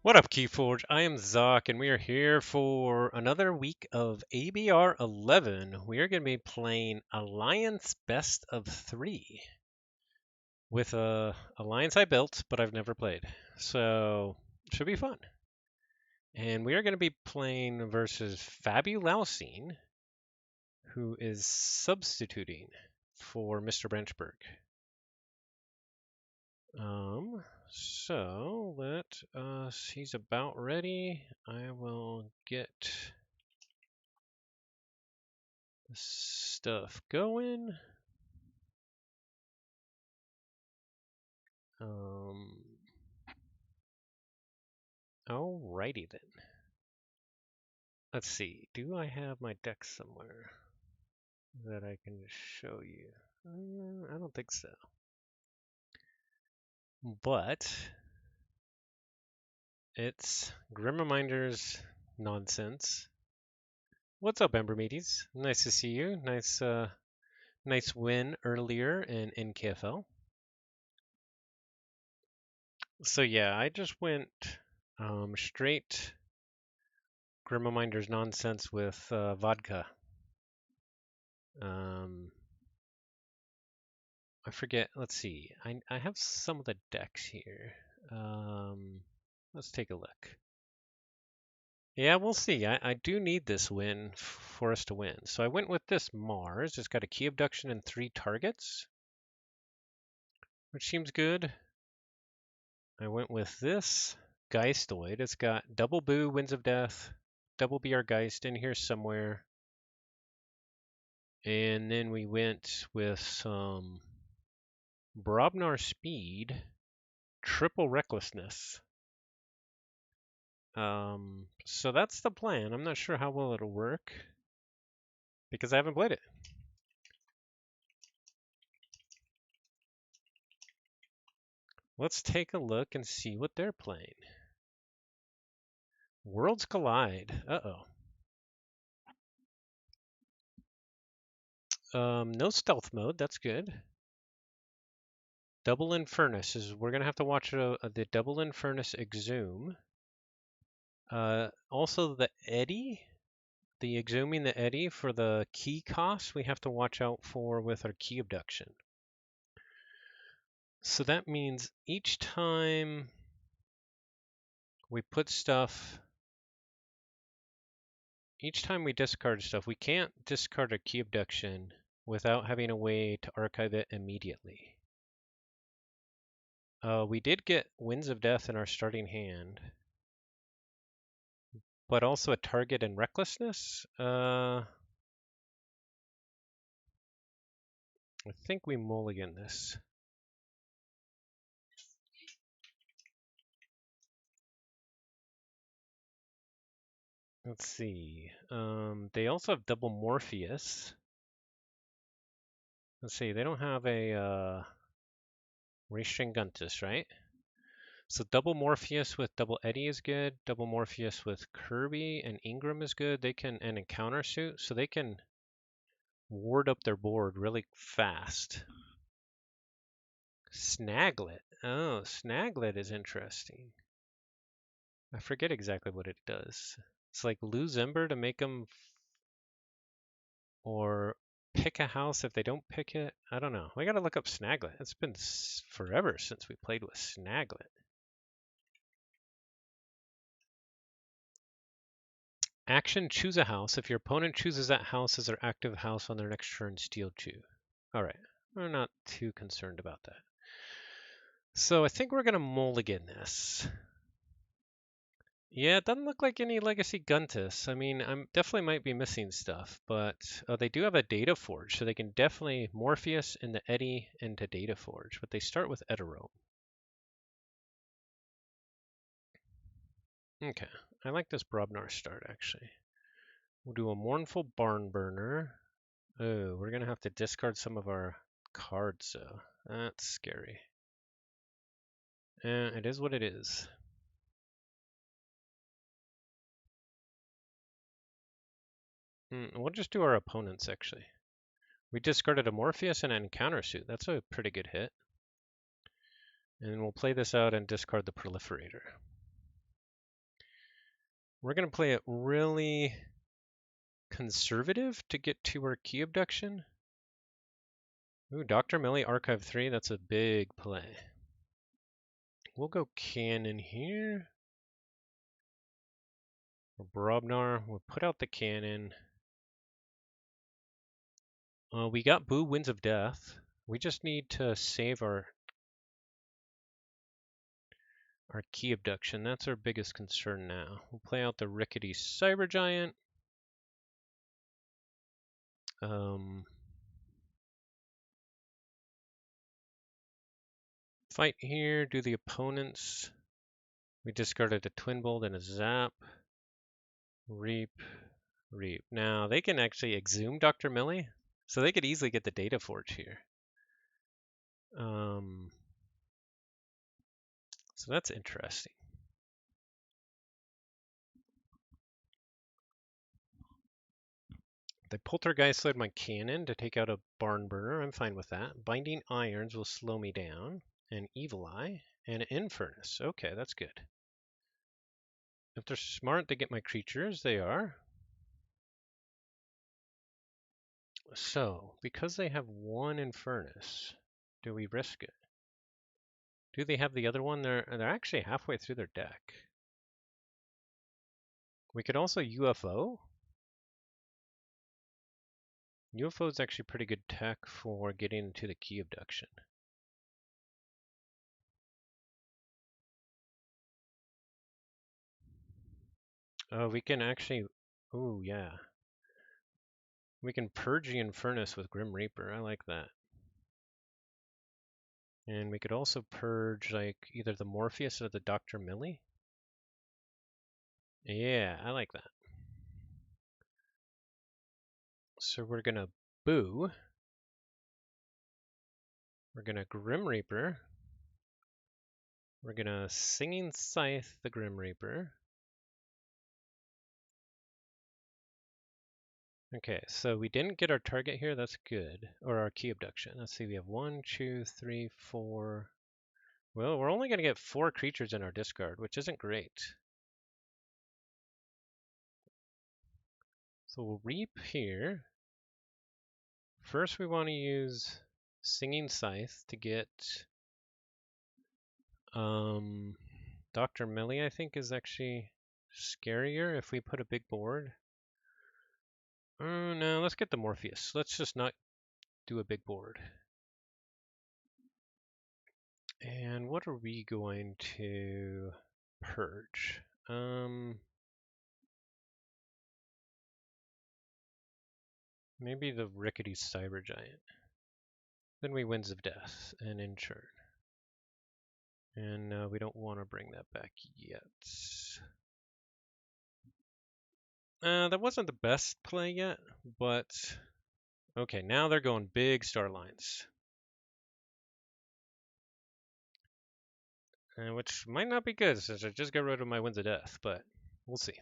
What up, Keyforge? I am Zoc, and we are here for another week of ABR 11. We are going to be playing Alliance Best of 3 with a alliance I built, but I've never played. So, should be fun. And we are going to be playing versus Fabulausine, who is substituting for Mr. Branchberg. So let us, he's about ready. I will get the stuff going. Alrighty then. Let's see, do I have my deck somewhere that I can show you? I don't think so. But it's Grim Reminder's nonsense. What's up, Ember Meaties? Nice to see you. Nice win earlier in KFL. So yeah, I just went straight Grim Reminder's nonsense with vodka. I forget. Let's see. I have some of the decks here. Let's take a look. Yeah, we'll see. I do need this win for us to win. So I went with this Mars. It's got a key abduction and 3 targets, which seems good. I went with this Geistoid. It's got double Boo, Winds of Death, double BR Geist in here somewhere. And then we went with some Brobnar Speed, triple Recklessness. So that's the plan. I'm not sure how well it'll work because I haven't played it. Let's take a look and see what they're playing. Worlds Collide. Uh-oh. No stealth mode. That's good. Double Infernus is. We're gonna have to watch the Double Infernus Exhume. Also the Eddy. The exhuming the Eddy for the key cost we have to watch out for with our key abduction. So that means each time we put stuff, each time we discard stuff, we can't discard a key abduction without having a way to archive it immediately. We did get Winds of Death in our starting hand, but also a target and recklessness. I think we mulligan this. Let's see. They also have double Morpheus. Let's see. They don't have a Restringuntus, right? So double Morpheus with double Eddy is good. Double Morpheus with Kirby and Ingram is good. They can and encounter suit, so they can ward up their board really fast. Snaglet. Oh, Snaglet is interesting. I forget exactly what it does. It's like lose Ember to make them, or pick a house if they don't pick it. I don't know. We gotta look up Snaglet. It's been forever since we played with Snaglet. Action, choose a house. If your opponent chooses that house as their active house on their next turn, steal 2. All right, we're not too concerned about that. So I think we're gonna mulligan this. Yeah, it doesn't look like any Legacy Guntus. I mean, I'm definitely might be missing stuff, but they do have a Data Forge, so they can definitely Morpheus into Eddy into Data Forge, but they start with Eterome. Okay, I like this Brobnar start actually. We'll do a Mournful Barn Burner. Oh, we're gonna have to discard some of our cards though. That's scary. It is what it is. We'll just do our opponents actually. We discarded a Morpheus and an Encounter Suit. That's a pretty good hit. And we'll play this out and discard the Proliferator. We're going to play it really conservative to get to our key abduction. Ooh, Dr. Millie Archive 3, that's a big play. We'll go cannon here. Brobnar, we'll put out the cannon. We got Boo Winds of Death. We just need to save our key abduction. That's our biggest concern now. We'll play out the Rickety Cyber Giant. Fight here, do the opponents. We discarded a Twin Bolt and a Zap. Reap, Reap. Now, they can actually exhume Dr. Millie, so they could easily get the Data Forge here. So that's interesting. They poltergeisted my cannon to take out a barn burner. I'm fine with that. Binding irons will slow me down. An evil eye and an infernus. Okay, that's good. If they're smart, they get my creatures. They are. So, because they have one infernus, do we risk it? Do they have the other one? They're actually halfway through their deck. We could also UFO. UFO is actually pretty good tech for getting into the key abduction. We can actually, ooh, yeah. We can purge the Infernus with Grim Reaper. I like that. And we could also purge like either the Morpheus or the Dr. Millie. Yeah, I like that. So we're gonna Boo. We're gonna Grim Reaper. We're gonna Singing Scythe the Grim Reaper. Okay, so we didn't get our target here. That's good. Or our key abduction. Let's see, we have 1, 2, 3, 4. Well, we're only going to get 4 creatures in our discard, which isn't great. So we'll Reap here. First, we want to use Singing Scythe to get Dr. Millie, I think, is actually scarier if we put a big board. No, let's get the Morpheus. Let's just not do a big board. And what are we going to purge? Maybe the Rickety Cyber Giant. Then we Winds of Death and Insured. And we don't want to bring that back yet. That wasn't the best play yet, but okay, now they're going big star lines. Which might not be good since I just got rid of my Winds of Death, but we'll see.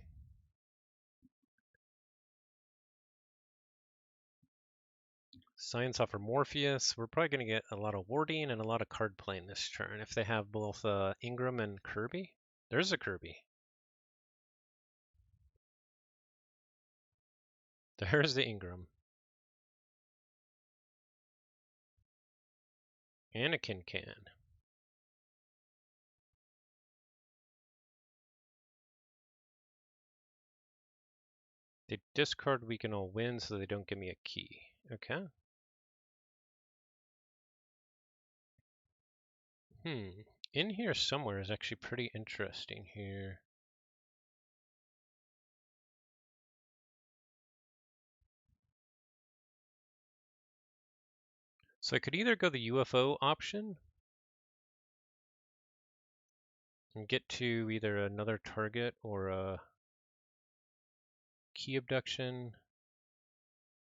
Science offer Morpheus. We're probably going to get a lot of warding and a lot of card playing this turn if they have both Ingram and Kirby. There's a Kirby. There's the Ingram. Anakin can. They discard we can all win so they don't give me a key. Okay. In here somewhere is actually pretty interesting here. So I could either go the UFO option and get to either another target or a key abduction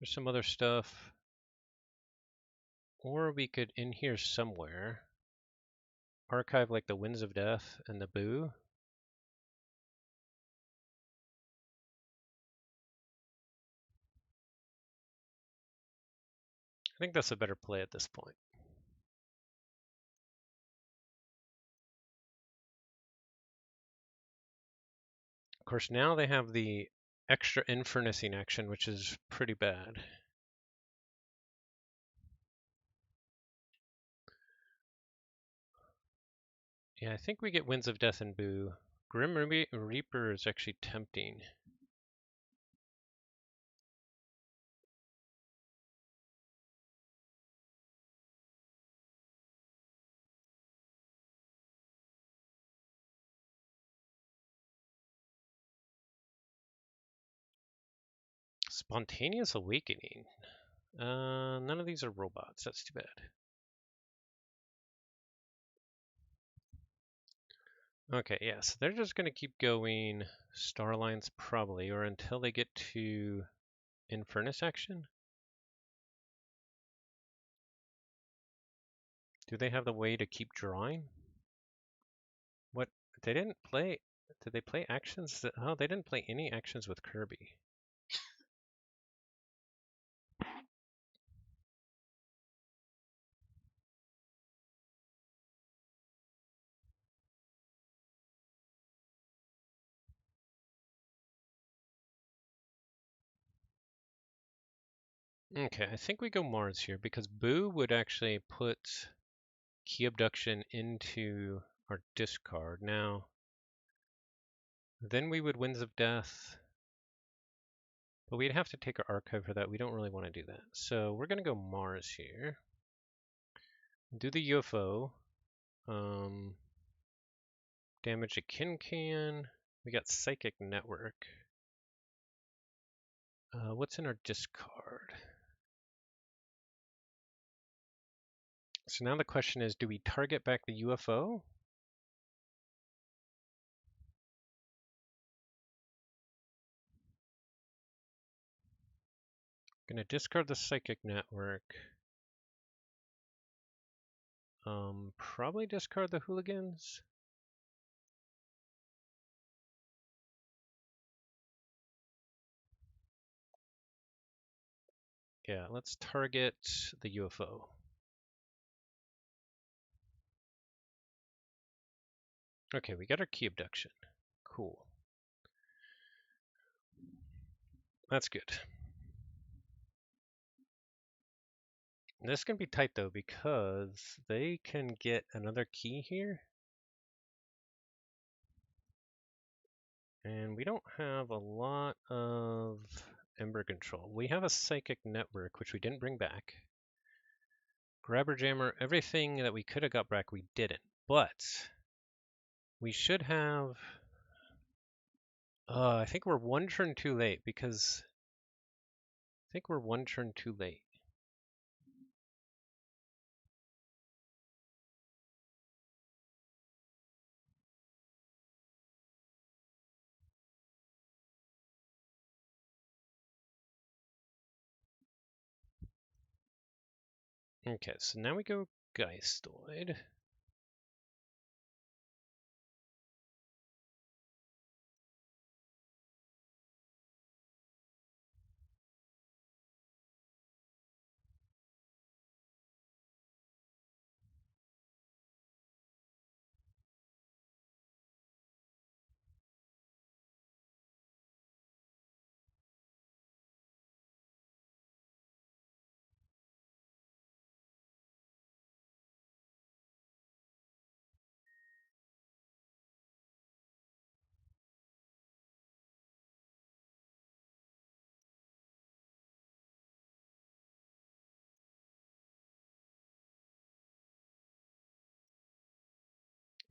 or some other stuff. Or we could, in here somewhere, archive like the Winds of Death and the Boo. I think that's a better play at this point. course, now they have the extra infernusing action, which is pretty bad. Yeah, I think we get Winds of Death and Boo. Grim Reaper is actually tempting. Spontaneous Awakening. None of these are robots. That's too bad. Okay, yeah, so they're just going to keep going Starlines probably, or until they get to Infernus action. Do they have the way to keep drawing? What? They didn't play. Did they play actions? Oh, they didn't play any actions with Kirby. Okay, I think we go Mars here because Boo would actually put Key Abduction into our discard. Now, then we would Winds of Death, but we'd have to take our archive for that. We don't really want to do that. So we're going to go Mars here. Do the UFO. Damage a Can. We got Psychic Network. What's in our discard? So now the question is, do we target back the UFO? Gonna discard the Psychic Network. Probably discard the Hooligans. Yeah, let's target the UFO. Okay, we got our Key Abduction. Cool. That's good. This can be tight though because they can get another key here. And we don't have a lot of Ember control. We have a Psychic Network, which we didn't bring back. Grabber Jammer, everything that we could have got back, we didn't. But we should have... I think we're one turn too late because... I think we're one turn too late. Okay, so now we go Geistoid.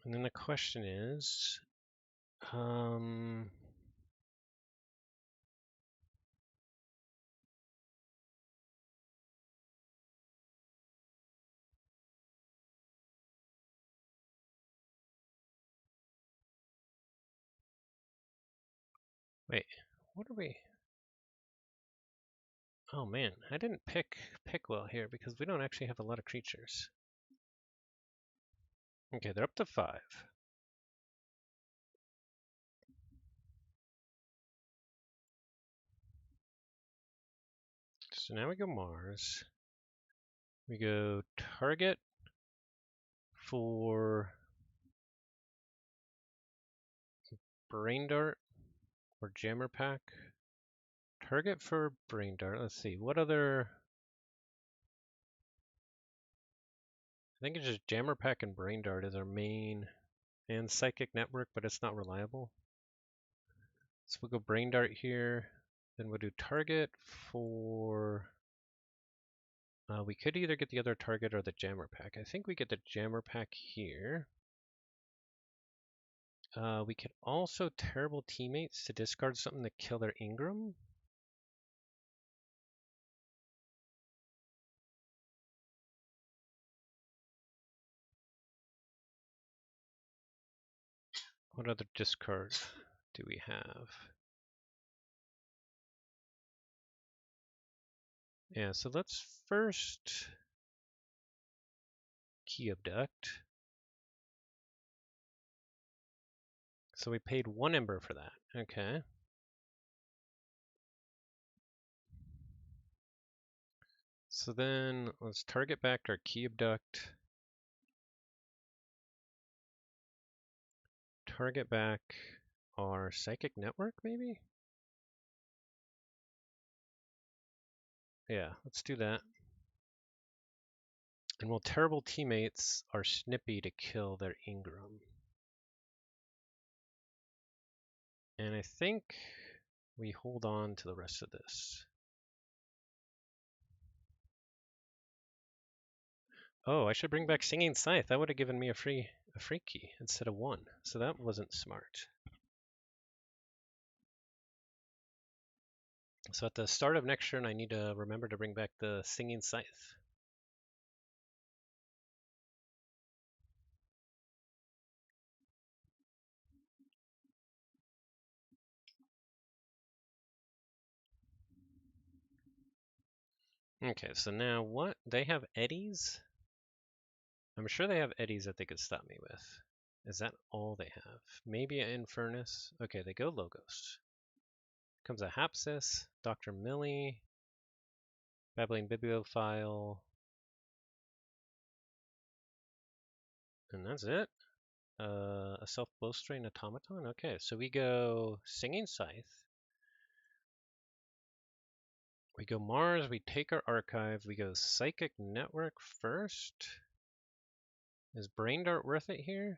And then the question is, wait, what are we? Oh man, I didn't pick well here because we don't actually have a lot of creatures. Okay, they're up to 5. So now we go Mars. We go target for Brain Dart. or jammer pack. Target for brain dart. Let's see. What other? I think it's just jammer pack and brain dart is our main, and psychic network, but it's not reliable. So we'll go brain dart here. Then we'll do target for. We could either get the other target or the jammer pack. I think we get the jammer pack here. We could also terrible teammates to discard something to kill their Ingram. What other discard do we have? Yeah, so let's first key abduct. So we paid 1 ember for that. Okay. So then let's target back our key abduct. Target back our psychic network, maybe? Yeah, let's do that. And we'll terrible teammates our Snippy to kill their Ingram. And I think we hold on to the rest of this. Oh, I should bring back Singing Scythe. That would have given me a free key instead of 1. So that wasn't smart. So at the start of next turn, I need to remember to bring back the Singing Scythe. Okay, so now what? They have eddies? I'm sure they have eddies that they could stop me with. Is that all they have? Maybe an Infernus? Okay, they go Logos. Comes a Hapsis, Dr. Millie, Babbling Bibliophile, and that's it. A self-blowstring automaton. Okay, so we go Singing Scythe. We go Mars, we take our archive, we go Psychic Network first. Is Brain Dart worth it here?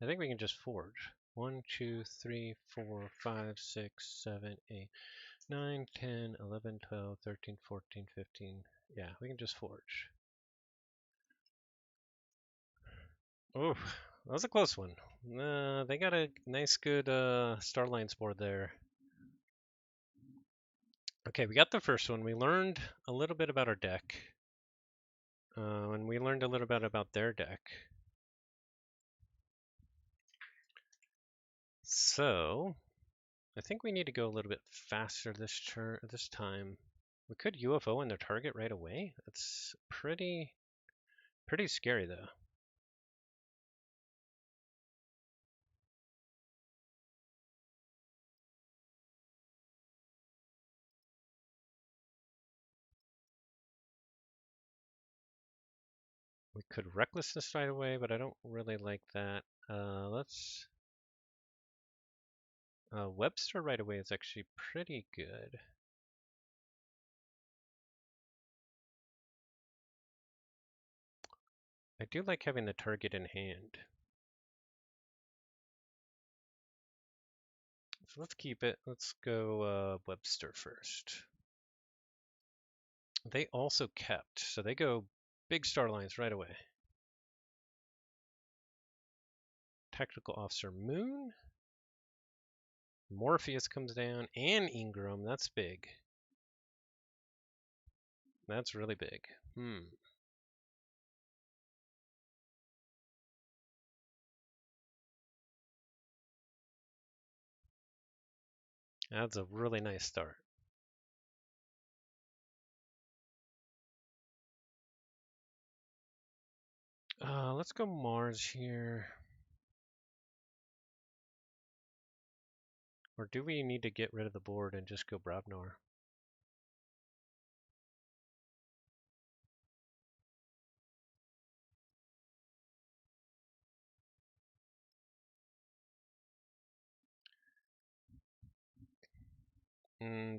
I think we can just forge. 1, 2, 3, 4, 5, 6, 7, 8, 9, 10, 11, 12, 13, 14, 15. Yeah, we can just forge. Oh, that was a close one. They got a nice, good Starlines board there. Okay, we got the first one. We learned a little bit about our deck. And we learned a little bit about their deck. So, I think we need to go a little bit faster this time. We could UFO in their target right away. That's pretty scary though. We could reckless this right away, but I don't really like that. Let's Webster right away is actually pretty good. I do like having the target in hand. So let's keep it. Let's go Webster first. They also kept, so they go big star lines right away. Tactical Officer Moon. Morpheus comes down and Ingram. That's big. That's really big. That's a really nice start. Let's go Mars here. Or do we need to get rid of the board and just go Brabnar?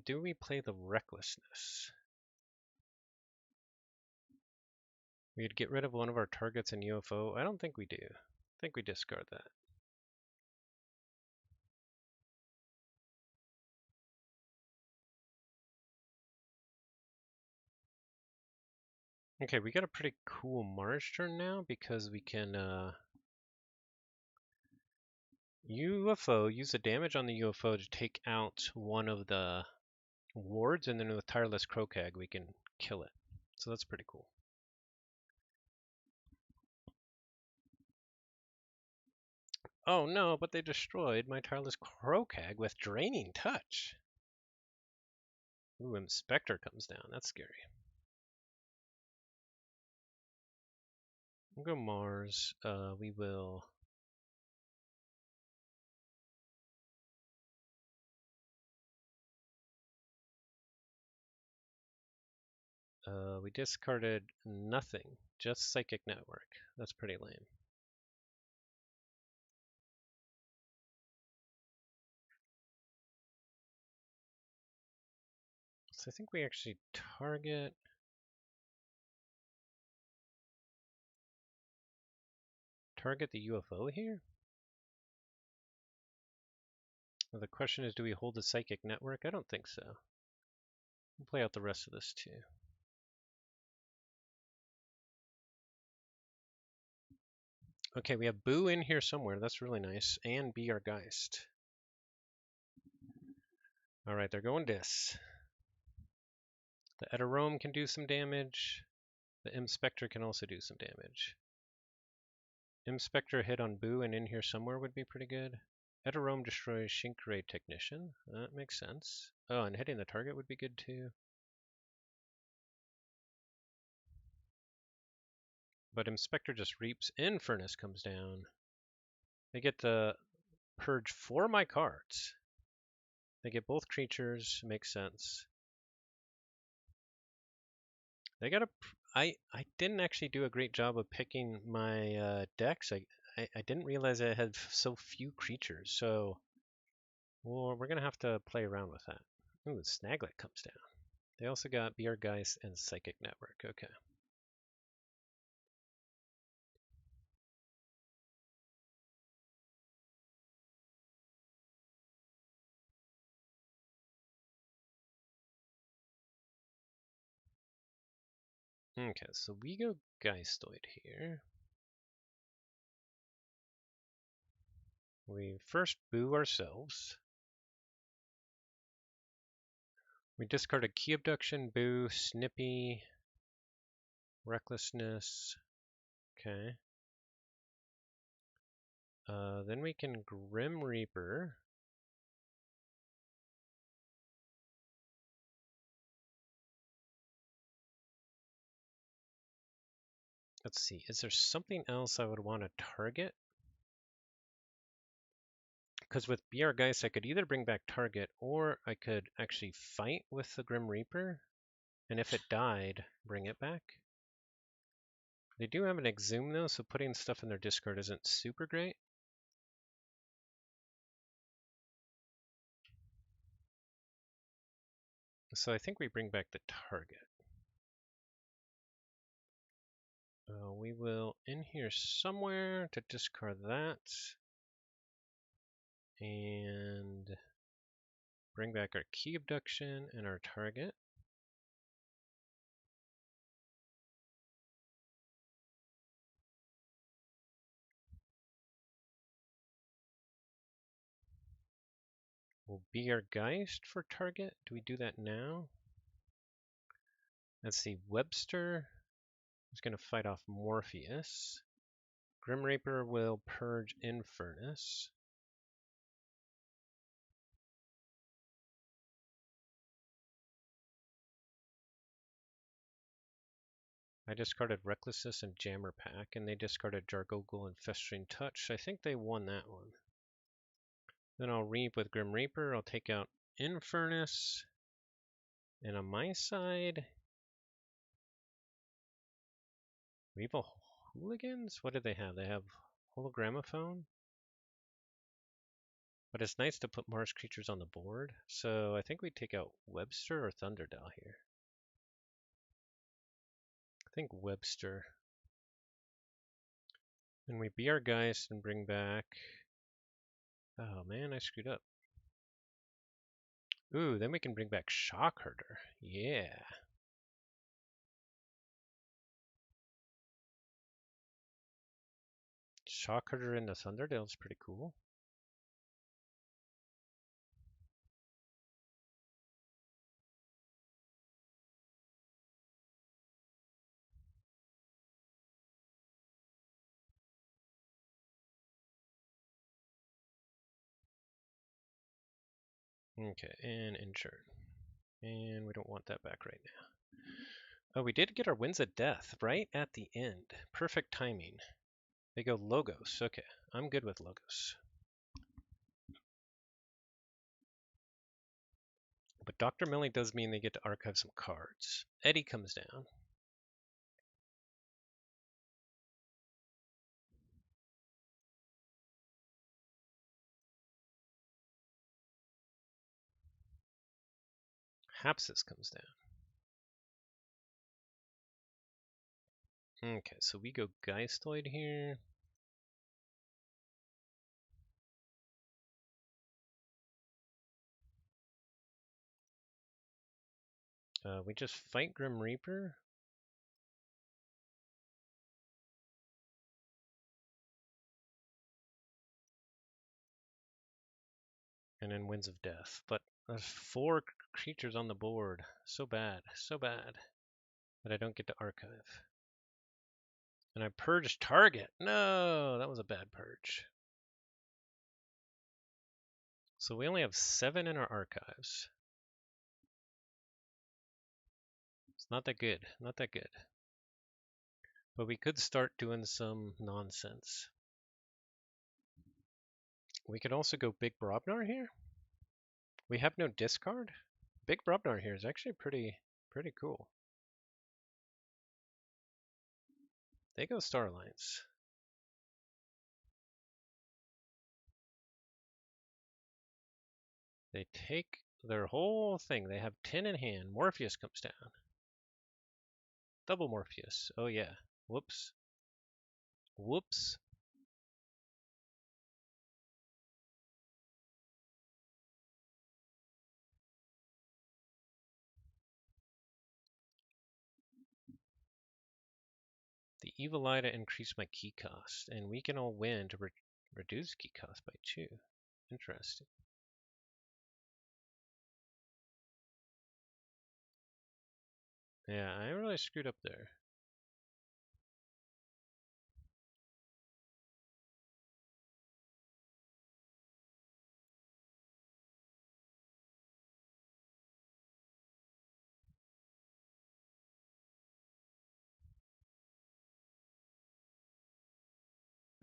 Do we play the Recklessness? We'd get rid of one of our targets in UFO. I don't think we do. I think we discard that. Okay, we got a pretty cool Mars turn now because we can UFO, use the damage on the UFO to take out one of the wards, and then with Tireless Crocag we can kill it. So that's pretty cool. Oh no, but they destroyed my Tireless Crocag with Draining Touch. Ooh, Inspector comes down. That's scary. We'll go Mars. We will... we discarded nothing. Just Psychic Network. That's pretty lame. So I think we actually target... Target the UFO here? Well, the question is, do we hold the Psychic Network? I don't think so. We'll play out the rest of this too. Okay, we have Boo in here somewhere. That's really nice. And BR Geist. Alright, they're going Dis. The Eterome can do some damage. The Inspector can also do some damage. Inspector hit on Boo and in here somewhere would be pretty good. Eterome destroys Shinkray Technician. That makes sense. Oh, and hitting the target would be good too. But Inspector just reaps. Infernus comes down. They get the purge 4 my cards. They get both creatures. Makes sense. They got a... I didn't actually do a great job of picking my decks. I didn't realize I had so few creatures. So well, we're going to have to play around with that. Ooh, Snaglet comes down. They also got BR Geist and Psychic Network. Okay. Okay, so we go Geistoid here. We first boo ourselves. We discard a Key Abduction, Boo, Snippy, Recklessness. Okay. Then we can Grim Reaper. Let's see, is there something else I would want to target? Because with BR Geist, I could either bring back target or I could actually fight with the Grim Reaper. And if it died, bring it back. They do have an Exhume though, so putting stuff in their discard isn't super great. So I think we bring back the target. We will in here somewhere to discard that. And bring back our Key Abduction and our target. Will be our Geist for target. Do we do that now? Let's see, Webster is going to fight off Morpheus. Grim Reaper will purge Infernus. I discarded Recklessness and Jammer Pack, and they discarded Jargogle and Festering Touch. I think they won that one. Then I'll reap with Grim Reaper. I'll take out Infernus. And on my side, we have Hooligans? What do they have? They have Hologramophone? But it's nice to put marsh creatures on the board. So I think we take out Webster or Thunderdell here. I think Webster. And we be our Geist and bring back... Oh man, I screwed up. Ooh, then we can bring back Xoque. Yeah. Xoque into Thunderdell is pretty cool. Okay, and insert. And we don't want that back right now. Oh, we did get our Winds of Death right at the end. Perfect timing. They go Logos. Okay, I'm good with Logos. But Dr. Millie does mean they get to archive some cards. Eddie comes down. Hapsis comes down. Okay, so we go Geistoid here. We just fight Grim Reaper. And then Winds of Death. But there's 4 creatures on the board. So bad, so bad that I don't get to archive. And I purged target. No, that was a bad purge. So we only have 7 in our archives. It's not that good, not that good. But we could start doing some nonsense. We could also go Big Brobnar here. We have no discard. Big Brobnar here is actually pretty cool. They go Star Alliance. They take their whole thing. They have 10 in hand. Morpheus comes down. Double Morpheus. Oh yeah. Whoops. Whoops. The Evil Ida increased my key cost, and we can all win to reduce key cost by 2. Interesting. Yeah, I really screwed up there.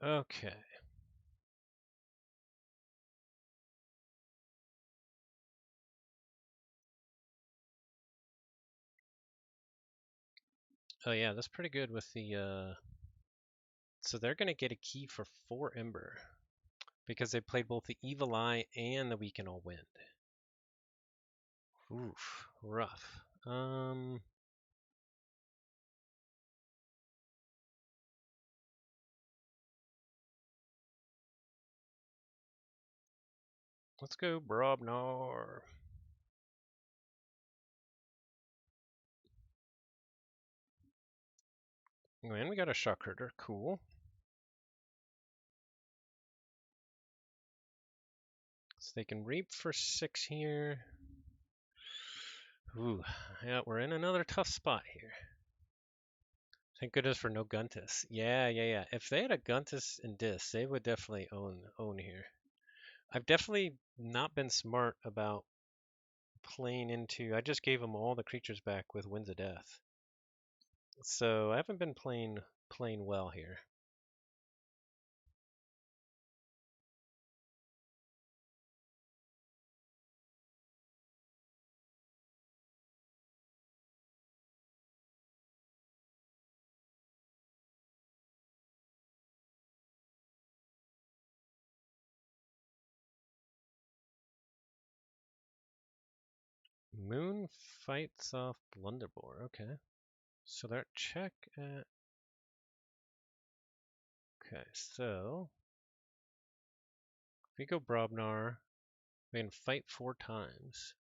Okay. Oh yeah, that's pretty good with the so they're gonna get a key for 4 Ember. Because they played both the Evil Eye and the We Can All Win. Oof, rough. Let's go Brobnar. Oh, and we got a Xoque. Cool. So they can reap for 6 here. Ooh, yeah, we're in another tough spot here. Thank goodness for no Guntus. Yeah. If they had a Guntus and Dis, they would definitely own here. I've definitely not been smart about playing into. I just gave them all the creatures back with Winds of Death, so I haven't been playing well here. Moon fights off Blunderbore. Okay. So they're at check at... Okay, so... If we go Brobnar, we can fight 4 times.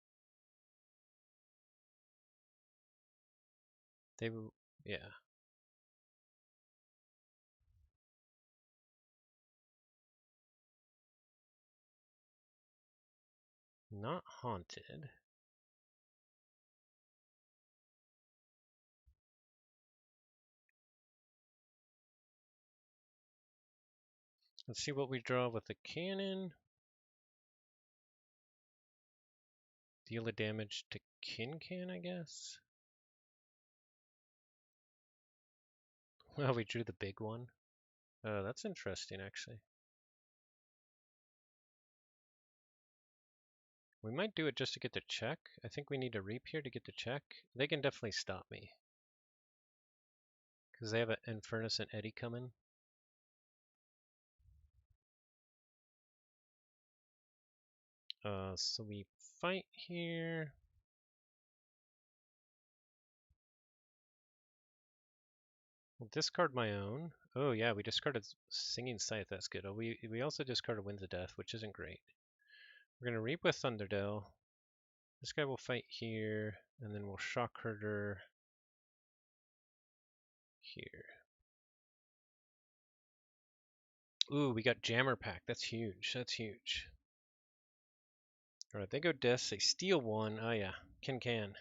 They will... Yeah. Not haunted. Let's see what we draw with the cannon. Deal a damage to Kincan, I guess. Well, we drew the big one. Oh, that's interesting, actually. We might do it just to get the check. I think we need to reap here to get the check. They can definitely stop me. Because they have an Infernus and Eddy coming. So we fight here. We'll discard my own. Oh yeah, we discarded Singing Scythe. That's good. Oh, we also discarded Winds of Death, which isn't great. We're gonna reap with Thunderdell. This guy will fight here, and then we'll Shock Herder here. Ooh, we got Jammer Pack. That's huge. That's huge. All right, they go Death. They steal one. Oh yeah, Can.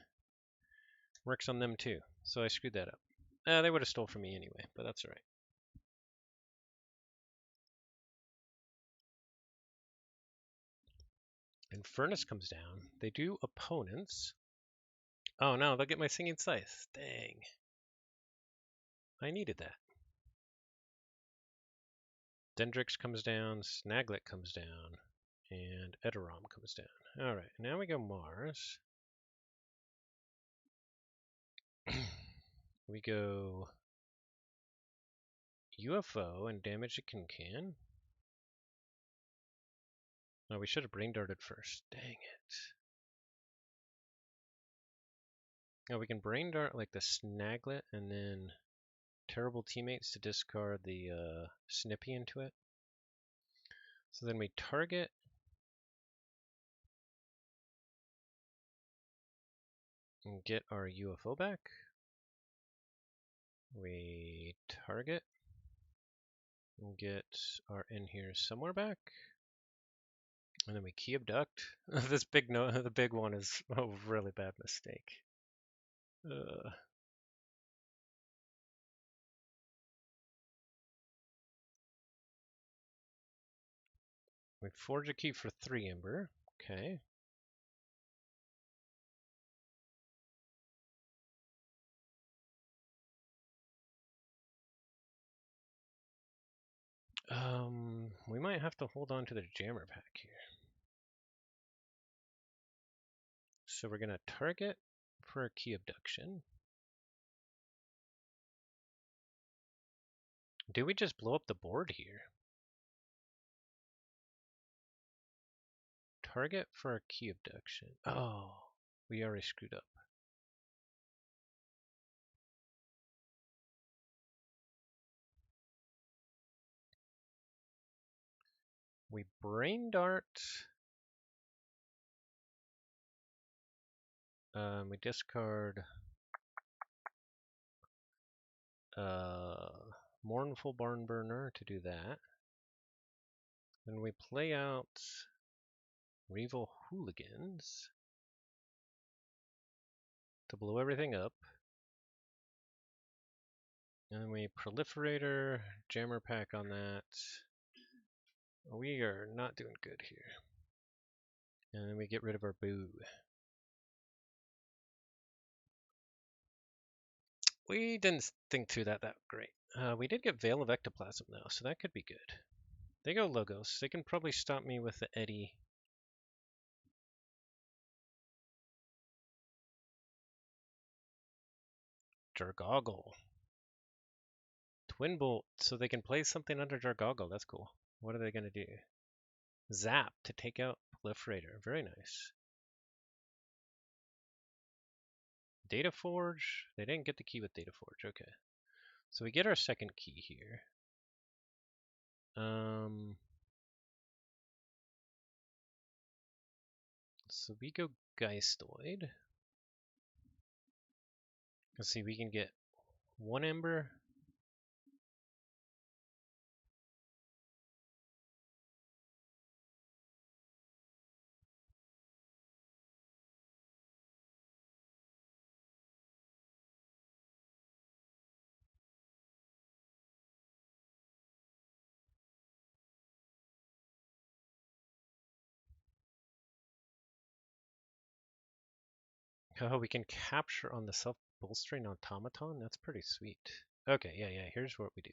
Works on them too. So I screwed that up. They would have stole from me anyway, but that's all right. Infernus comes down. They do opponents. Oh no, they'll get my Singing Scythe. Dang. I needed that. Dendrix comes down, Snaglet comes down, and Edoram comes down. Alright, now we go Mars. We go UFO and damage it can. Oh, we should have brain darted first. Dang it. Oh, we can brain dart like the Snaglet and then terrible teammates to discard the Snippy into it. So then we target and get our UFO back. We target and get our in here somewhere back. And then we key abduct. This big the big one is a really bad mistake. We forge a key for 3 Ember. Okay. We might have to hold on to the Jammer Pack here. So we're gonna target for a key abduction. Did we just blow up the board here? Target for a key abduction. Oh, we already screwed up. We brain dart. We discard Mournful Barnburner to do that. Then we play out Reval Hooligans to blow everything up. And then we Proliferator, Jammer Pack on that. We are not doing good here. And then we get rid of our Boo. We didn't think through that great. We did get Veil of Ectoplasm though, so that could be good. They go Logos. They can probably stop me with the Eddy. Jargoggle. Twin Bolt, so they can play something under Jargoggle. That's cool. What are they going to do? Zap to take out Proliferator. Very nice. Data Forge. They didn't get the key with Data Forge. Okay. So we get our second key here. So we go Geistoid. Let's see, we can get 1 Ember. Oh, we can capture on the self-bolstering automaton? That's pretty sweet. Okay, yeah, here's what we do.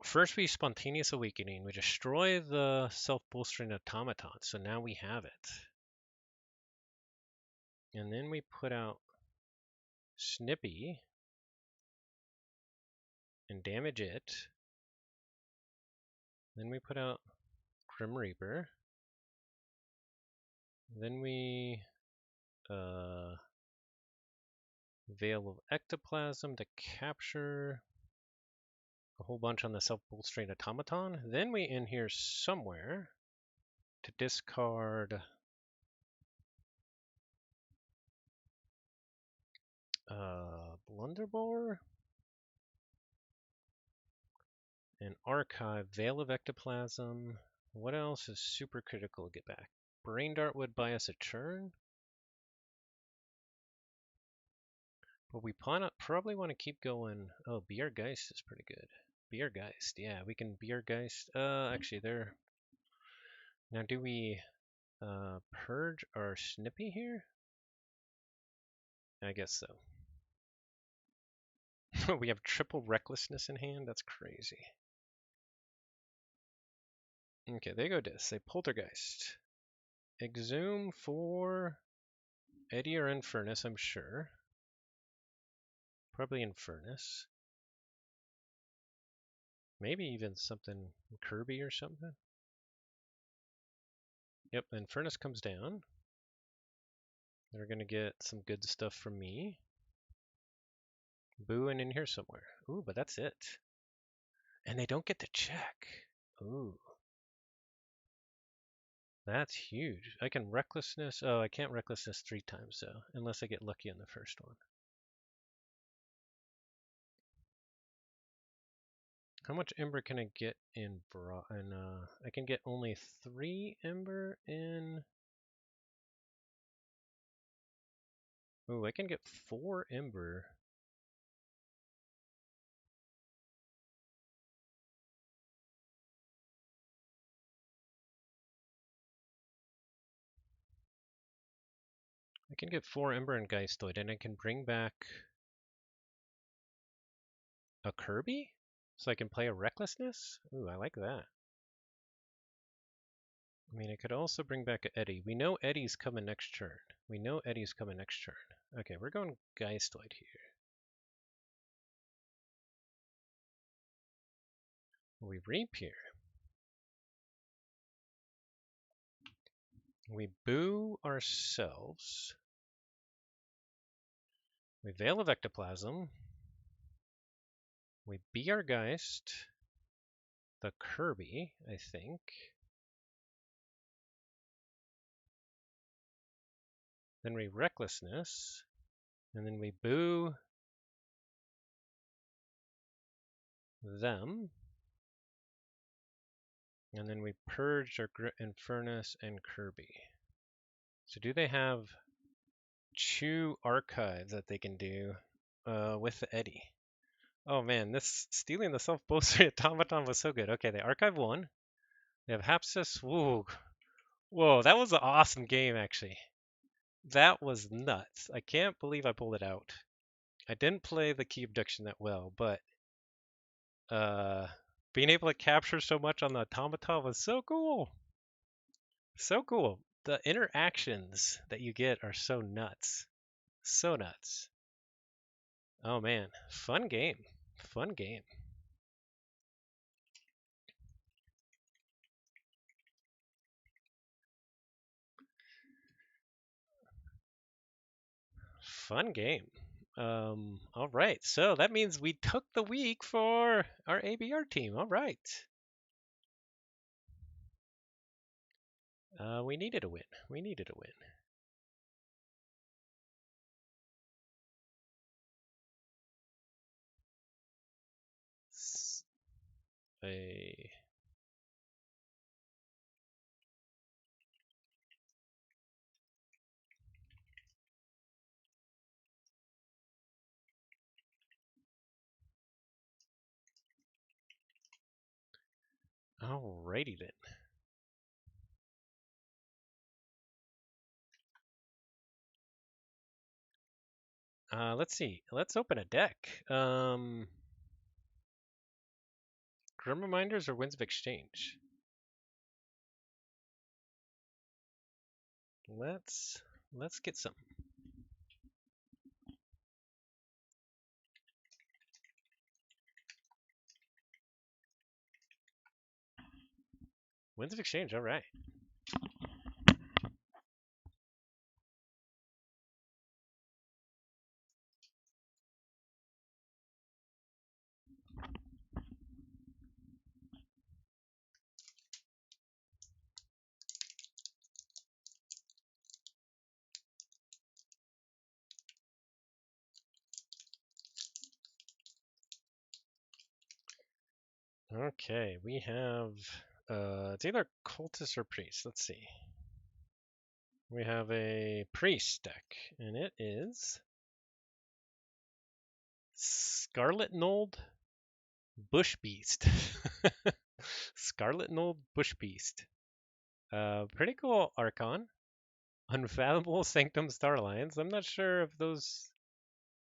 First, we spontaneous awakening. We destroy the self-bolstering automaton, so now we have it. And then we put out Snippy and damage it. Then we put out Grim Reaper. Then we Veil of Ectoplasm to capture a whole bunch on the self-bolstering automaton. Then we in here somewhere to discard Blunderbore and archive Veil of Ectoplasm. What else is super critical to get back? Brain Dart would buy us a churn, but we probably want to keep going. Oh, BR Geist is pretty good. BR Geist, yeah, we can BR Geist. Actually, there. Now, do we purge our Snippy here? I guess so. We have triple recklessness in hand. That's crazy. Okay, they go dis. They poltergeist. Exhume for Eddie or Infernus, I'm sure. Probably Infernus. Maybe even something Kirby or something. Yep, Infernus comes down. They're gonna get some good stuff from me. Boo and in here somewhere. Ooh, but that's it. And they don't get to check. Ooh. That's huge. I can recklessness. Oh, I can't recklessness 3 times though, unless I get lucky on the first one. How much ember can I get in I can get only 3 ember in. Ooh, I can get 4 ember. I can get 4 ember in Geistoid, and I can bring back a Kirby? So I can play a Recklessness? Ooh, I like that. I mean, I could also bring back a Eddie. We know Eddie's coming next turn. Okay, we're going Geistoid here. We reap here. We boo ourselves. We Veil of Ectoplasm. We be our Geist. The Kirby, I think. Then we Recklessness. And then we boo them. And then we purge our Infernus and Kirby. So do they have Chew Archive that they can do with the Eddie? Oh man, this stealing the self-bolstering automaton was so good. Okay, they archive 1. They have Hapsis. Whoa, whoa, that was an awesome game actually. That was nuts. I can't believe I pulled it out. I didn't play the key abduction that well, but being able to capture so much on the automaton was so cool. So cool. The interactions that you get are so nuts. So nuts. Oh man, fun game. Fun game. Fun game. All right, so that means we took the week for our ABR team. All right. We needed a win. We needed a win. A Alrighty then. Let's see. Let's open a deck. Grim Reminders or Winds of Exchange? Let's get some. Winds of Exchange, all right. Okay, we have it's either cultist or priest. Let's see. We have a priest deck, and it is Scarlet Knolled Bush Beast. Scarlet Knolled Bush Beast. Pretty cool Archon. Unfathomable Sanctum Star Alliance. I'm not sure if those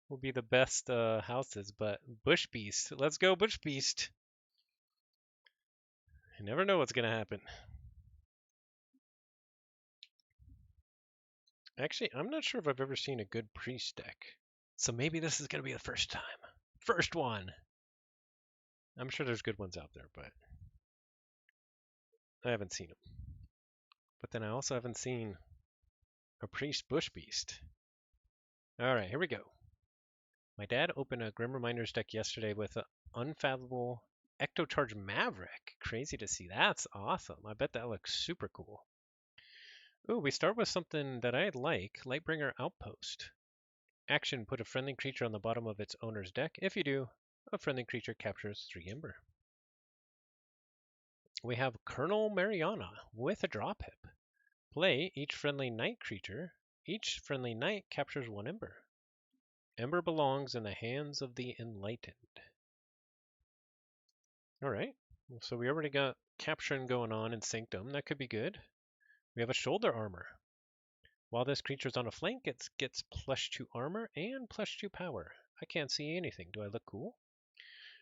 will be the best houses, but Bush Beast. Let's go Bush Beast. You never know what's gonna happen. Actually, I'm not sure if I've ever seen a good priest deck. So maybe this is gonna be the first time. First one. I'm sure there's good ones out there, but I haven't seen them. But then I also haven't seen a priest bush beast. All right, here we go. My dad opened a Grim Reminders deck yesterday with an Unfathomable Ectocharge Maverick. Crazy to see. That's awesome. I bet that looks super cool. Ooh, we start with something that I like, Lightbringer Outpost. Action, put a friendly creature on the bottom of its owner's deck. If you do, a friendly creature captures 3 Ember. We have Colonel Mariana with a drop hip. Play each friendly knight creature. Each friendly knight captures 1 Ember. Ember belongs in the hands of the enlightened. Alright, so we already got capturing going on in Sanctum. That could be good. We have a shoulder armor. While this creature's on a flank, it gets +2 armor and +2 power. I can't see anything. Do I look cool?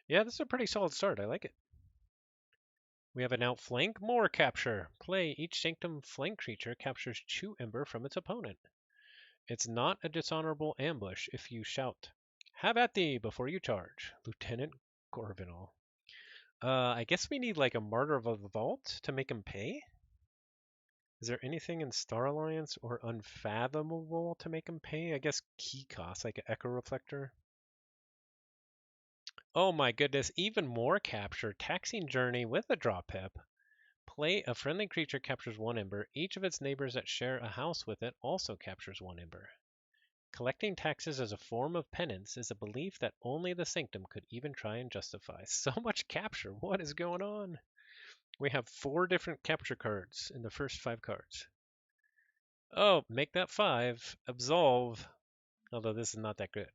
Yeah, this is a pretty solid start. I like it. We have an outflank, more capture. Play each Sanctum flank creature captures 2 Ember from its opponent. It's not a dishonorable ambush if you shout, "Have at thee!" before you charge. Lieutenant Corvinal. I guess we need like a Martyr of the Vault to make him pay? Is there anything in Star Alliance or Unfathomable to make him pay? I guess key cost, like an Echo Reflector. Oh my goodness, even more capture. Taxing Journey with a drop hip. Play a friendly creature captures 1 Ember. Each of its neighbors that share a house with it also captures 1 Ember. Collecting taxes as a form of penance is a belief that only the Sanctum could even try and justify. So much capture. What is going on? We have 4 different capture cards in the first 5 cards. Oh, make that 5. Absolve. Although this is not that good.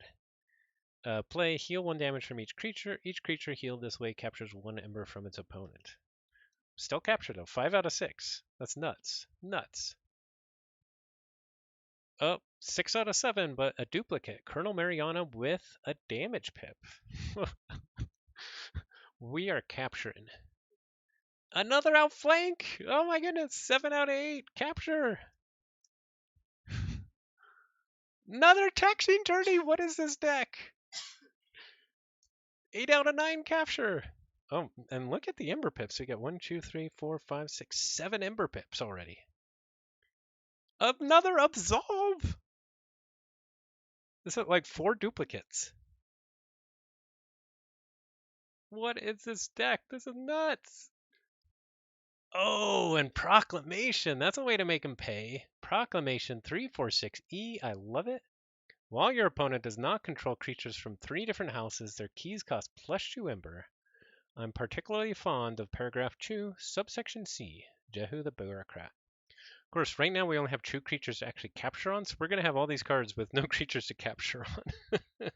Play, heal 1 damage from each creature. Each creature healed this way captures 1 Ember from its opponent. Still capture though. 5 out of 6. That's nuts. Nuts. Oh, 6 out of 7, but a duplicate. Colonel Mariana with a damage pip. We are capturing. Another outflank! Oh my goodness, 7 out of 8. Capture! Another taxing journey! What is this deck? 8 out of 9 capture! Oh, and look at the Ember pips. We got 1, 2, 3, 4, 5, 6, 7 Ember pips already. Another Absolve! This is like 4 duplicates. What is this deck? This is nuts. Oh, and Proclamation. That's a way to make him pay. Proclamation 346E. I love it. While your opponent does not control creatures from 3 different houses, their keys cost +2 Ember. I'm particularly fond of paragraph 2, subsection C, Jehu the Bureaucrat. Of course, right now we only have 2 creatures to actually capture on, so we're going to have all these cards with no creatures to capture on.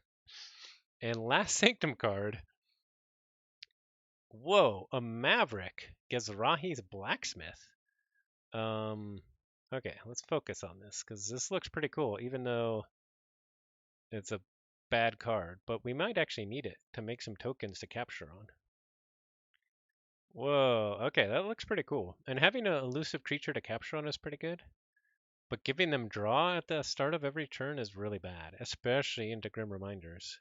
And last Sanctum card. Whoa, a Maverick. Gezrahi's Blacksmith. Okay, let's focus on this, because this looks pretty cool, even though it's a bad card, but we might actually need it to make some tokens to capture on. Whoa, okay, that looks pretty cool. And having an elusive creature to capture on is pretty good. But giving them draw at the start of every turn is really bad, especially into Grim Reminders.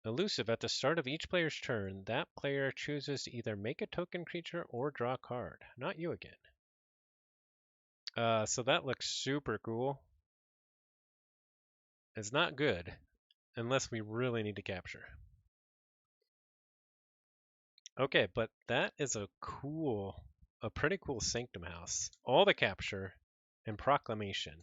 Elusive at the start of each player's turn, that player chooses to either make a token creature or draw a card. Not you again. So that looks super cool. It's not good, unless we really need to capture. Okay, but that is a pretty cool Sanctum House. All the capture and Proclamation.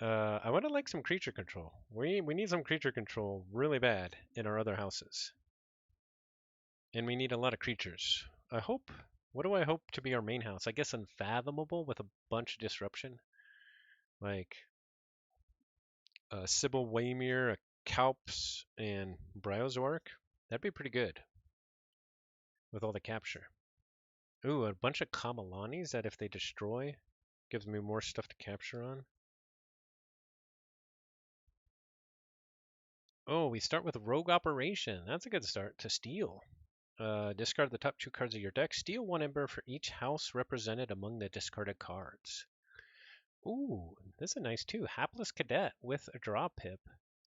I would have liked some creature control. We need some creature control really bad in our other houses. And we need a lot of creatures. What do I hope to be our main house? I guess Unfathomable with a bunch of disruption. Like Sybil Waymere, a Kalps, and Bryozoark. That'd be pretty good with all the capture. Ooh, a bunch of Kamalanis that if they destroy, gives me more stuff to capture on. Oh, we start with Rogue Operation. That's a good start to steal. Discard the top 2 cards of your deck. Steal 1 Ember for each house represented among the discarded cards. Ooh, this is nice too. Hapless Cadet with a draw pip.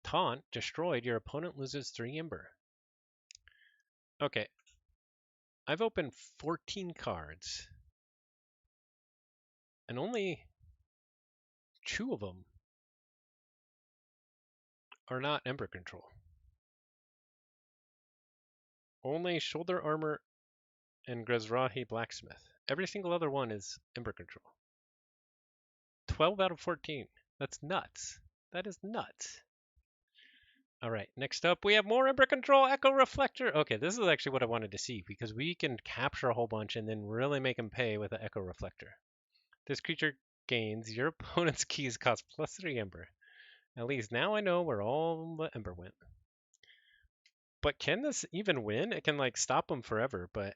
Taunt, destroyed, your opponent loses 3 Ember. Okay, I've opened 14 cards, and only 2 of them are not Ember Control. Only Shoulder Armor and Gezrahi Blacksmith. Every single other one is Ember Control. 12 out of 14. That's nuts. That is nuts. All right, next up we have more Ember Control Echo Reflector. Okay, this is actually what I wanted to see because we can capture a whole bunch and then really make them pay with the Echo Reflector. This creature gains your opponent's keys cost +3 Ember. At least now I know where all the Ember went. But can this even win? It can like stop them forever, but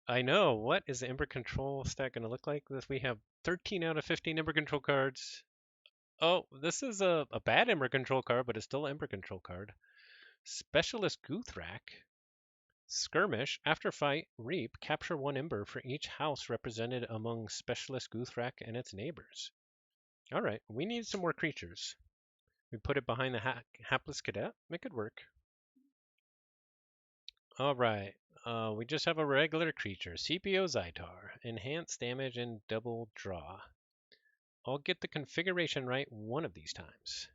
I know. What is the Ember Control stack going to look like? We have 13 out of 15 Ember Control cards. Oh, this is a bad Ember Control card, but it's still an Ember Control card. Specialist Guthrak. Skirmish. After fight, reap. Capture 1 Ember for each house represented among Specialist Guthrak and its neighbors. Alright, we need some more creatures. We put it behind the Hapless Cadet. Make it work. Alright, we just have a regular creature. CPO Zytar. Enhanced damage and double draw. I'll get the configuration right one of these times.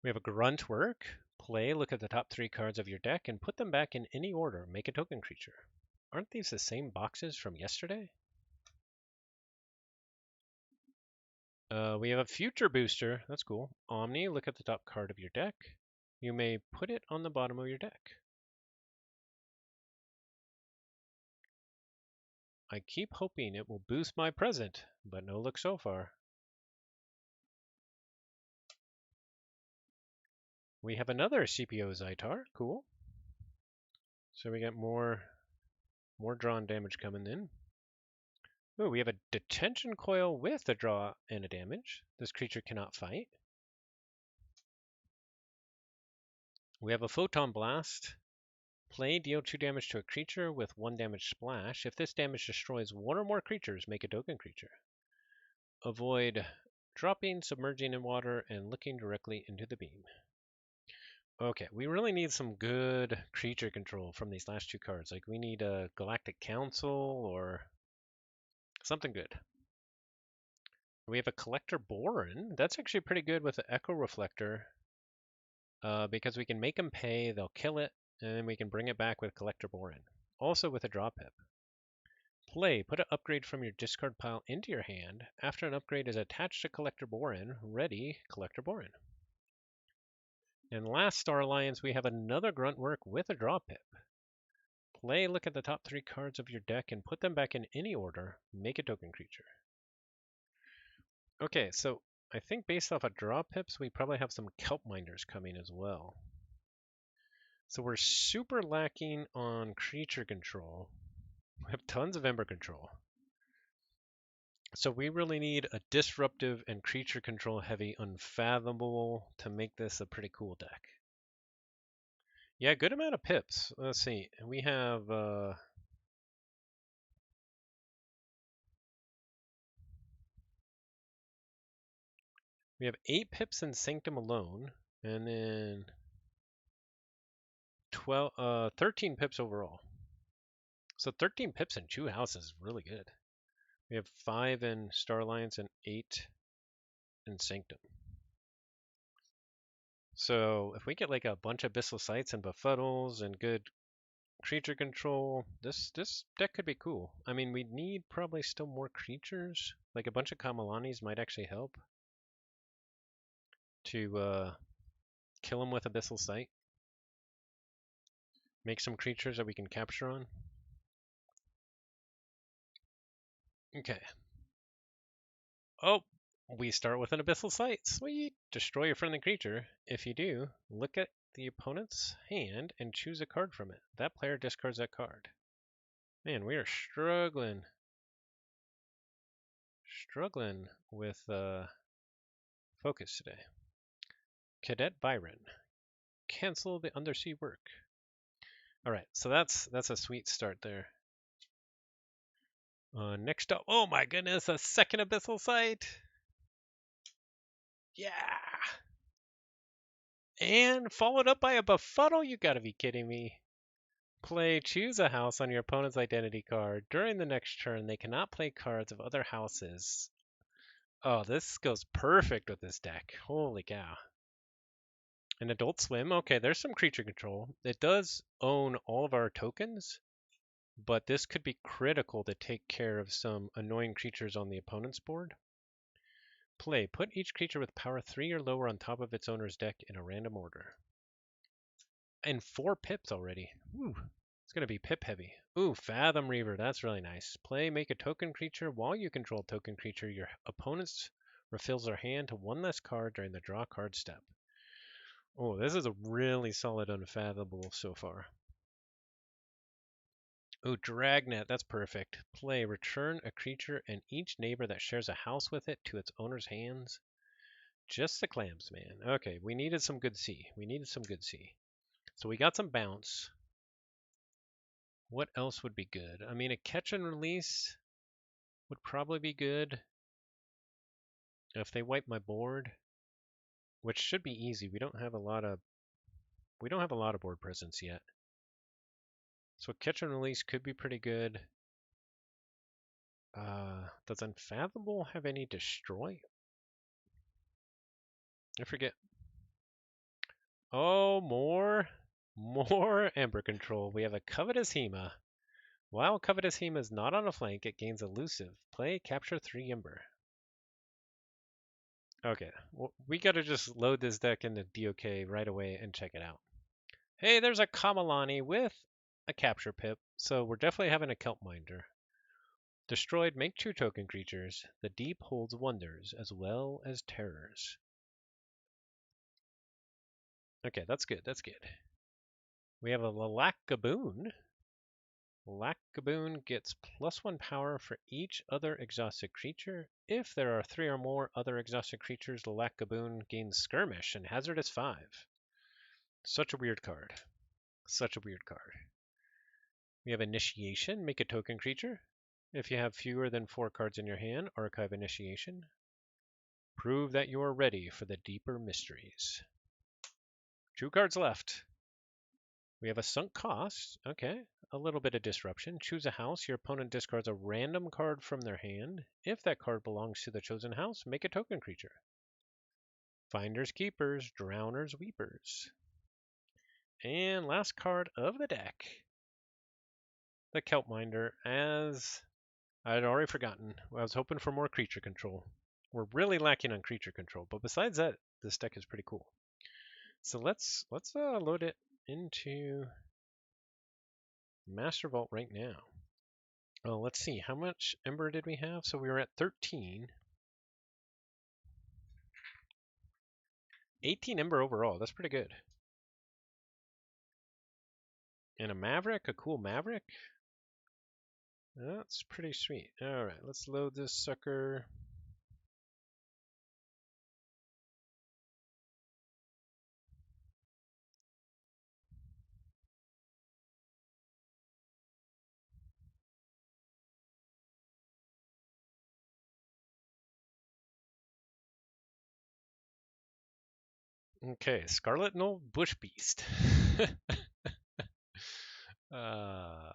We have a Grunt Work. Play, look at the top 3 cards of your deck and put them back in any order. Make a token creature. Aren't these the same boxes from yesterday? We have a Future Booster. That's cool. Omni, look at the top card of your deck. You may put it on the bottom of your deck. I keep hoping it will boost my present, but no luck so far. We have another CPO Zytar. Cool. So we got more drawn damage coming in. Ooh, we have a Detention Coil with a draw and a damage. This creature cannot fight. We have a Photon Blast. Play, deal 2 damage to a creature with 1 damage splash. If this damage destroys 1 or more creatures, make a token creature. Avoid dropping, submerging in water, and looking directly into the beam. Okay, we really need some good creature control from these last 2 cards. Like, we need a Galactic Council or something good. We have a collector boron. That's actually pretty good with the echo reflector because we can make them pay, they'll kill it, and then we can bring it back with collector boron. Also with a draw pip. Play, put an upgrade from your discard pile into your hand. After an upgrade is attached to collector boron, ready collector boron. And last Star Alliance, we have another grunt work with a draw pip. Play, look at the top 3 cards of your deck and put them back in any order. Make a token creature. Okay, so I think based off of draw pips, we probably have some kelp miners coming as well. So we're super lacking on creature control. We have tons of ember control. So we really need a disruptive and creature control heavy unfathomable to make this a pretty cool deck. Yeah, good amount of pips. Let's see. We have we have 8 pips in Sanctum alone, and then 13 pips overall. So 13 pips in 2 houses is really good. We have 5 in Star Alliance and 8 in Sanctum. So if we get like a bunch of Abyssal Sites and Befuddles and good creature control, this deck could be cool. I mean, we need probably still more creatures. Like a bunch of Kamalanis might actually help to kill them with Abyssal Sight. Make some creatures that we can capture on. Okay. Oh, we start with an Abyssal Sight. Sweet! Destroy a friendly creature. If you do, look at the opponent's hand and choose a card from it. That player discards that card. Man, we are struggling with focus today. Cadet Byron. Cancel the undersea work. Alright, so that's a sweet start there. Next up, oh my goodness, a second Abyssal Sight! Yeah! And followed up by a Befuddle? You gotta be kidding me. Play, choose a house on your opponent's identity card. During the next turn, they cannot play cards of other houses. Oh, this goes perfect with this deck. Holy cow. An Adult Swim. Okay, there's some creature control. It does own all of our tokens, but this could be critical to take care of some annoying creatures on the opponent's board. Play. Put each creature with power 3 or lower on top of its owner's deck in a random order. And 4 pips already. Woo. It's going to be pip heavy. Ooh, Fathom Reaver. That's really nice. Play. Make a token creature. While you control token creature, your opponent's refills their hand to 1 less card during the draw card step. Oh, this is a really solid Unfathomable so far. Oh, Dragnet, that's perfect. Play, return a creature and each neighbor that shares a house with it to its owner's hands. Just the clams, man. Okay, we needed some good sea. So we got some bounce. What else would be good? I mean, a catch and release would probably be good. If they wipe my board, which should be easy. We don't have a lot of board presence yet. So catch and release could be pretty good. Does Unfathomable have any destroy? I forget. Oh, more Ember control. We have a Covetous Hema. While Covetous Hema is not on a flank, it gains elusive. Play, capture 3 Ember. Okay, well, we gotta just load this deck into DOK right away and check it out. Hey, there's a Kamalani with a capture pip, so we're definitely having a Kelp Minder. Destroyed, make 2 token creatures. The deep holds wonders as well as terrors. Okay, that's good. We have a Lilac Gaboon. Lilac Gaboon gets +1 power for each other exhausted creature. If there are 3 or more other exhausted creatures, Lilac Gaboon gains Skirmish and Hazard is 5. Such a weird card. We have Initiation. Make a token creature. If you have fewer than 4 cards in your hand, archive Initiation. Prove that you are ready for the deeper mysteries. 2 cards left. We have a Sunk Cost. Okay. a little bit of disruption. Choose a house. Your opponent discards a random card from their hand. If that card belongs to the chosen house, make a token creature. Finders, Keepers, Drowners, Weepers. And last card of the deck, the Kelpminder. As I had already forgotten, I was hoping for more creature control. We're really lacking on creature control, but besides that, this deck is pretty cool. So let's load it into Master Vault right now. Oh, let's see, how much Ember did we have? So we were at 13. 18 Ember overall, that's pretty good. And a Maverick, a cool Maverick. That's pretty sweet. All right, let's load this sucker. Okay, Scarlet Knoll Bush Beast. uh,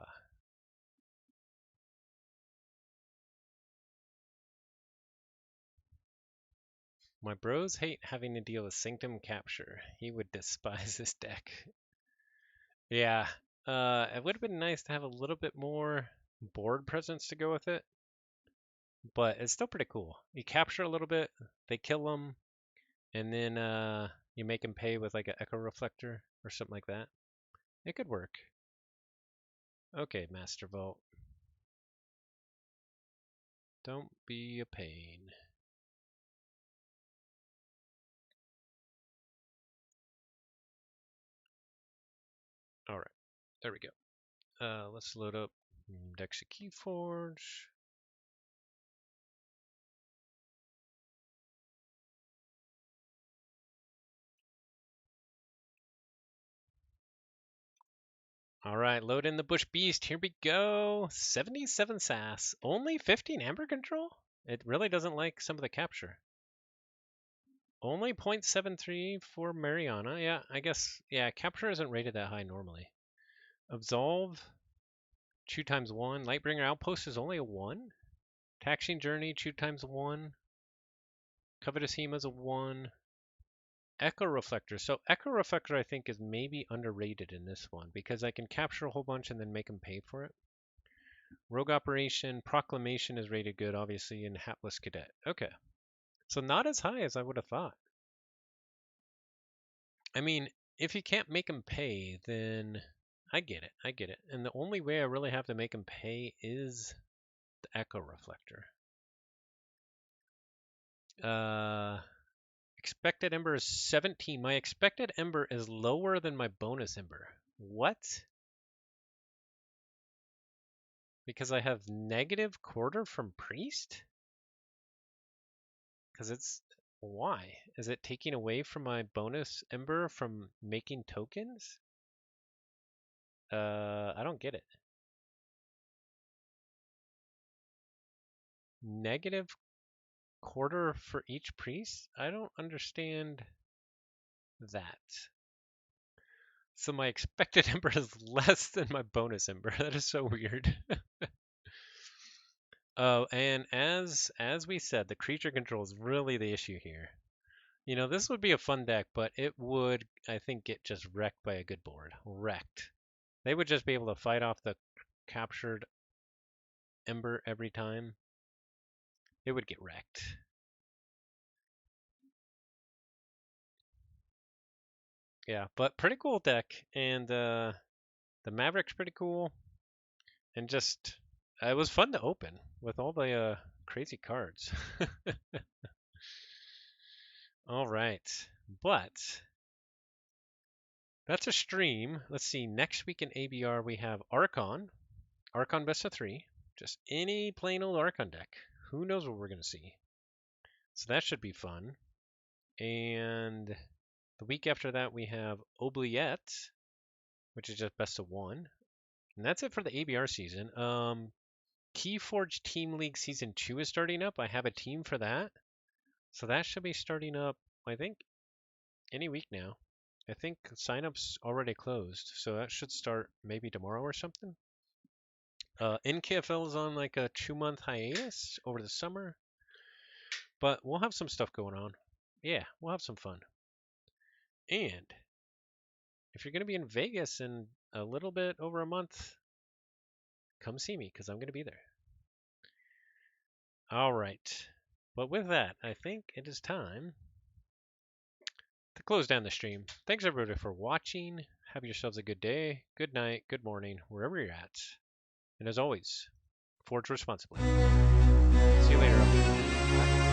my bros hate having to deal with Sanctum Capture. He would despise this deck. Yeah, it would have been nice to have a little bit more board presence to go with it, but it's still pretty cool. You capture a little bit, they kill them, and then you make them pay with like an Echo Reflector or something like that. It could work. Okay, Master Vault. Don't be a pain. All right, there we go. Let's load up Dexa Keyforge. All right, load in the Bush Beast. Here we go. 77 sass. Only 15 Amber Control? It really doesn't like some of the capture. Only 0.73 for Mariana. Yeah, I guess, yeah, capture isn't rated that high normally. Absolve, 2 times 1. Lightbringer Outpost is only a 1. Taxing Journey, 2 times 1. Covetous Hema is a 1. Echo Reflector. So Echo Reflector I think is maybe underrated in this one because I can capture a whole bunch and then make them pay for it. Rogue Operation, Proclamation is rated good, obviously, and Hapless Cadet. Okay. So not as high as I would have thought. I mean, if you can't make them pay, then I get it. I get it. And the only way I really have to make them pay is the Echo Reflector. Expected Ember is 17. My expected Ember is lower than my bonus Ember. What? Because I have negative quarter from Priest? Because it's... Why? Is it taking away from my bonus Ember from making tokens? I don't get it. Negative quarter for each priest? I don't understand that. So my expected Ember is less than my bonus Ember. That is so weird. Oh, and as we said, the creature control is really the issue here. You know, this would be a fun deck, but it would, I think, get just wrecked by a good board. Wrecked. They would just be able to fight off the captured Ember every time. It would get wrecked. Yeah, but pretty cool deck, and the Maverick's pretty cool, and just it was fun to open with all the crazy cards. All right, but that's a stream. Let's see. Next week in ABR we have Archon best of 3, just any plain old Archon deck. Who knows what we're gonna see? So that should be fun. And the week after that we have Oubliette, which is just best of 1. And that's it for the ABR season. Keyforge Team League Season 2 is starting up. I have a team for that. So that should be starting up, I think, any week now. I think signups already closed. So that should start maybe tomorrow or something. NKFL is on like a 2-month hiatus over the summer, but we'll have some stuff going on. Yeah, we'll have some fun. And if you're going to be in Vegas in a little bit over a month, come see me because I'm going to be there. All right. But with that, I think it is time to close down the stream. Thanks everybody for watching. Have yourselves a good day, good night, good morning, wherever you're at. And as always, forge responsibly. See you later.